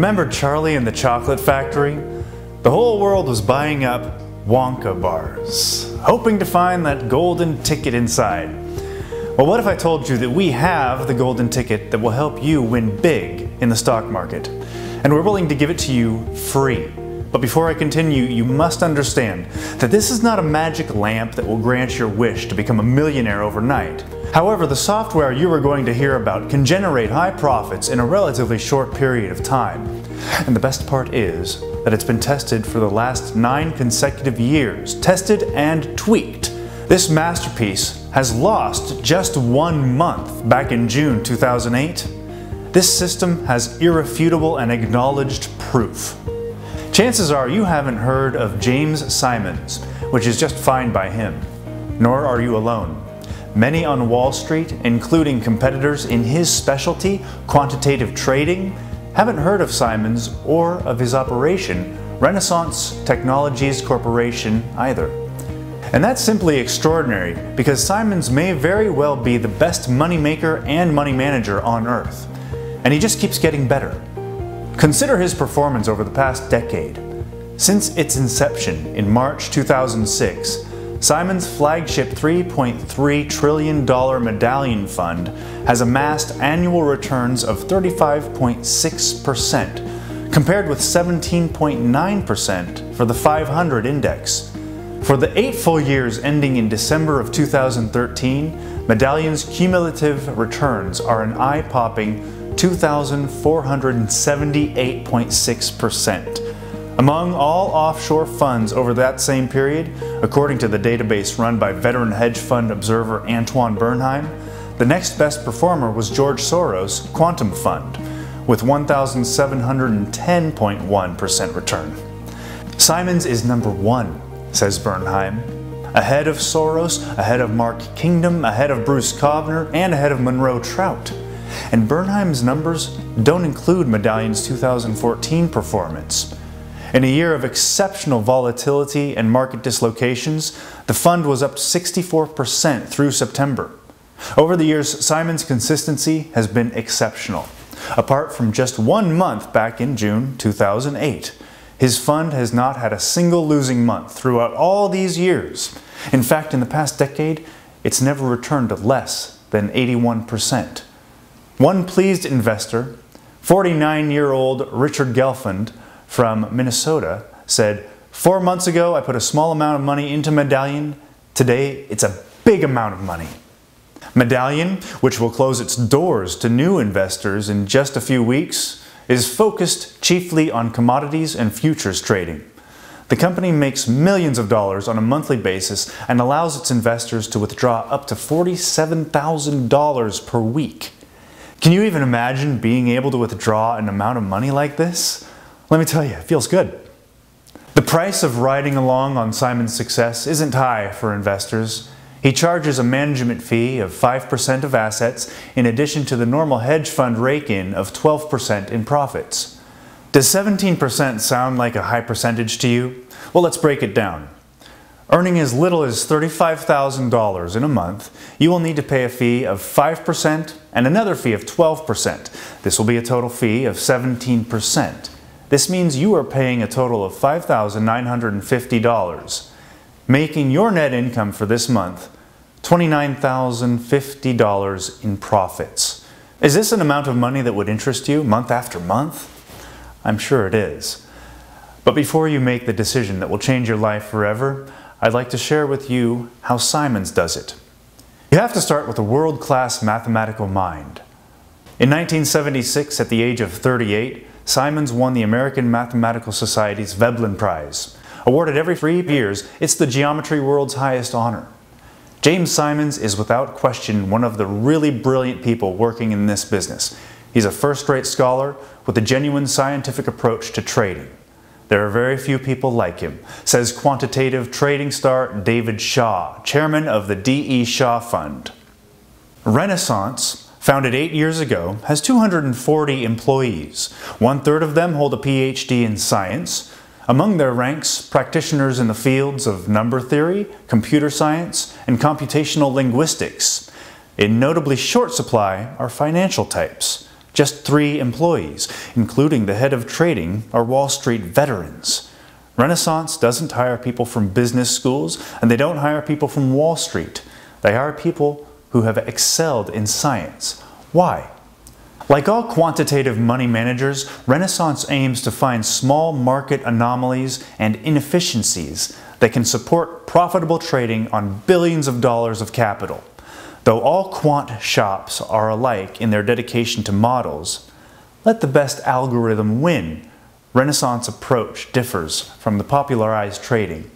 Remember Charlie and the Chocolate Factory? The whole world was buying up Wonka bars, hoping to find that golden ticket inside. Well, what if I told you that we have the golden ticket that will help you win big in the stock market? And we're willing to give it to you free. But before I continue, you must understand that this is not a magic lamp that will grant your wish to become a millionaire overnight. However, the software you are going to hear about can generate high profits in a relatively short period of time. And the best part is that it's been tested for the last 9 consecutive years, tested and tweaked. This masterpiece has lost just 1 month back in June 2008. This system has irrefutable and acknowledged proof. Chances are you haven't heard of James Simons, which is just fine by him. Nor are you alone. Many on Wall Street, including competitors in his specialty, quantitative trading, haven't heard of Simons or of his operation, Renaissance Technologies Corporation, either. And that's simply extraordinary because Simons may very well be the best moneymaker and money manager on earth. And he just keeps getting better. Consider his performance over the past decade. Since its inception in March 2006, Simons' flagship $3.3 trillion medallion fund has amassed annual returns of 35.6%, compared with 17.9% for the 500 index. For the 8 full years ending in December of 2013, Medallion's cumulative returns are an eye-popping 2,478.6%. Among all offshore funds over that same period, according to the database run by veteran hedge fund observer Antoine Bernheim, the next best performer was George Soros' Quantum Fund, with 1,710.1% return. Simons is number 1, says Bernheim, ahead of Soros, ahead of Mark Kingdom, ahead of Bruce Kovner, and ahead of Monroe Trout. And Bernheim's numbers don't include Medallion's 2014 performance. In a year of exceptional volatility and market dislocations, the fund was up 64% through September. Over the years, Simons' consistency has been exceptional. Apart from just 1 month back in June 2008, his fund has not had a single losing month throughout all these years. In fact, in the past decade, it's never returned to less than 81%. One pleased investor, 49-year-old Richard Gelfand, from Minnesota, said, 4 months ago I put a small amount of money into Medallion. Today it's a big amount of money. Medallion, which will close its doors to new investors in just a few weeks, is focused chiefly on commodities and futures trading. The company makes millions of dollars on a monthly basis and allows its investors to withdraw up to $47,000 per week. Can you even imagine being able to withdraw an amount of money like this? Let me tell you, it feels good. The price of riding along on Simons' success isn't high for investors. He charges a management fee of 5% of assets in addition to the normal hedge fund rake-in of 12% in profits. Does 17% sound like a high percentage to you? Well, let's break it down. Earning as little as $35,000 in a month, you will need to pay a fee of 5% and another fee of 12%. This will be a total fee of 17%. This means you are paying a total of $5,950, making your net income for this month $29,050 in profits. Is this an amount of money that would interest you month after month? I'm sure it is. But before you make the decision that will change your life forever, I'd like to share with you how Simons does it. You have to start with a world-class mathematical mind. In 1976, at the age of 38, Simons won the American Mathematical Society's Veblen Prize. Awarded every 3 years, it's the geometry world's highest honor. James Simons is without question one of the really brilliant people working in this business. He's a first-rate scholar with a genuine scientific approach to trading. There are very few people like him, says quantitative trading star David Shaw, chairman of the D.E. Shaw Fund. Renaissance, founded 8 years ago, has 240 employees. 1/3 of them hold a PhD in science. Among their ranks, practitioners in the fields of number theory, computer science, and computational linguistics. In notably short supply are financial types. Just 3 employees, including the head of trading, are Wall Street veterans. Renaissance doesn't hire people from business schools, and they don't hire people from Wall Street. They hire people who have excelled in science. Why? Like all quantitative money managers, Renaissance aims to find small market anomalies and inefficiencies that can support profitable trading on billions of dollars of capital. Though all quant shops are alike in their dedication to models, let the best algorithm win. Renaissance approach differs from the popularized trading.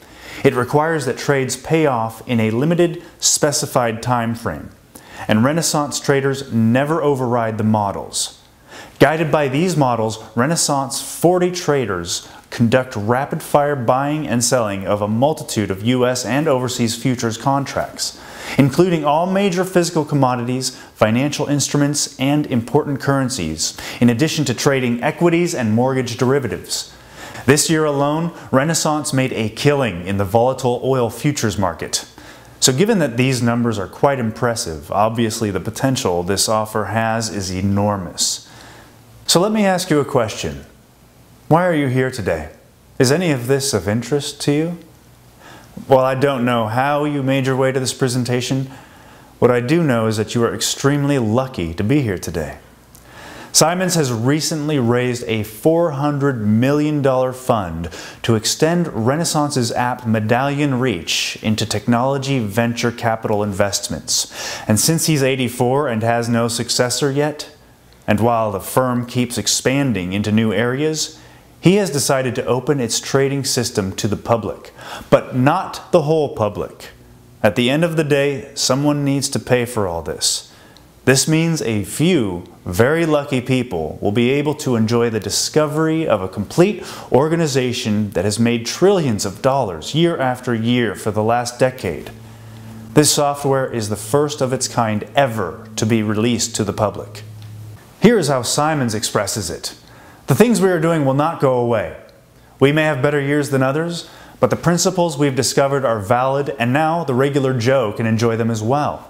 It requires that trades pay off in a limited, specified time frame, and Renaissance traders never override the models. Guided by these models, Renaissance 40 traders conduct rapid-fire buying and selling of a multitude of U.S. and overseas futures contracts, including all major physical commodities, financial instruments, and important currencies, in addition to trading equities and mortgage derivatives. This year alone, Renaissance made a killing in the volatile oil futures market. So given that these numbers are quite impressive, obviously the potential this offer has is enormous. So let me ask you a question. Why are you here today? Is any of this of interest to you? Well, I don't know how you made your way to this presentation. What I do know is that you are extremely lucky to be here today. Simons has recently raised a $400 million fund to extend Renaissance's app Medallion reach into technology venture capital investments. And since he's 84 and has no successor yet, and while the firm keeps expanding into new areas, he has decided to open its trading system to the public, but not the whole public. At the end of the day, someone needs to pay for all this. This means a few very lucky people will be able to enjoy the discovery of a complete organization that has made trillions of dollars year after year for the last decade. This software is the first of its kind ever to be released to the public. Here is how Simons expresses it. The things we are doing will not go away. We may have better years than others, but the principles we've discovered are valid, and now the regular Joe can enjoy them as well.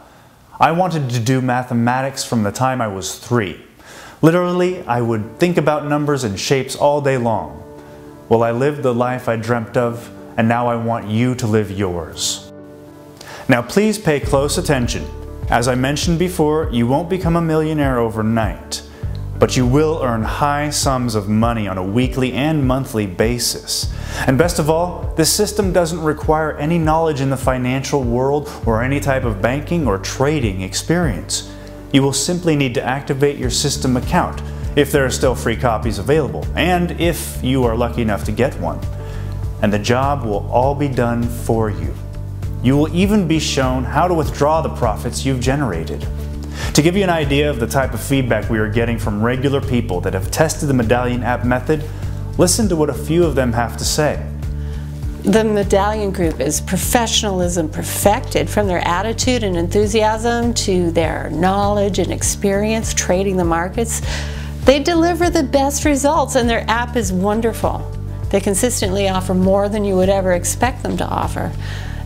I wanted to do mathematics from the time I was 3. Literally, I would think about numbers and shapes all day long. Well, I lived the life I dreamt of, and now I want you to live yours. Now please pay close attention. As I mentioned before, you won't become a millionaire overnight, but you will earn high sums of money on a weekly and monthly basis. And best of all, this system doesn't require any knowledge in the financial world or any type of banking or trading experience. You will simply need to activate your system account, if there are still free copies available, and if you are lucky enough to get one. And the job will all be done for you. You will even be shown how to withdraw the profits you've generated. To give you an idea of the type of feedback we are getting from regular people that have tested the Medallion app method, listen to what a few of them have to say. The Medallion group is professionalism perfected, from their attitude and enthusiasm to their knowledge and experience trading the markets. They deliver the best results, and their app is wonderful. They consistently offer more than you would ever expect them to offer.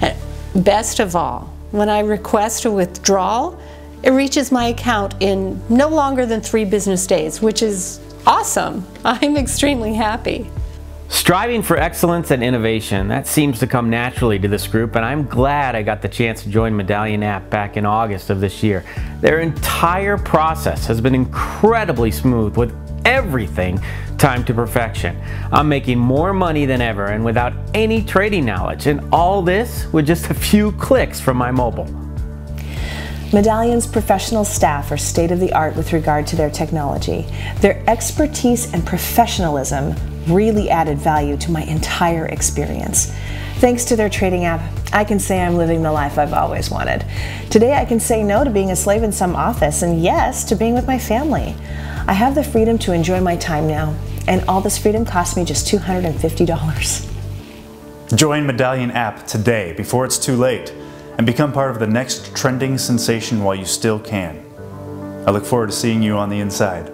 And best of all, when I request a withdrawal, it reaches my account in no longer than 3 business days, which is awesome. I'm extremely happy. Striving for excellence and innovation, that seems to come naturally to this group, and I'm glad I got the chance to join Medallion app back in August of this year. Their entire process has been incredibly smooth, with everything timed to perfection. I'm making more money than ever and without any trading knowledge, and all this with just a few clicks from my mobile. Medallion's professional staff are state-of-the-art with regard to their technology. Their expertise and professionalism really added value to my entire experience. Thanks to their trading app, I can say I'm living the life I've always wanted. Today I can say no to being a slave in some office and yes to being with my family. I have the freedom to enjoy my time now, and all this freedom cost me just $250. Join Medallion app today before it's too late, and become part of the next trending sensation while you still can. I look forward to seeing you on the inside.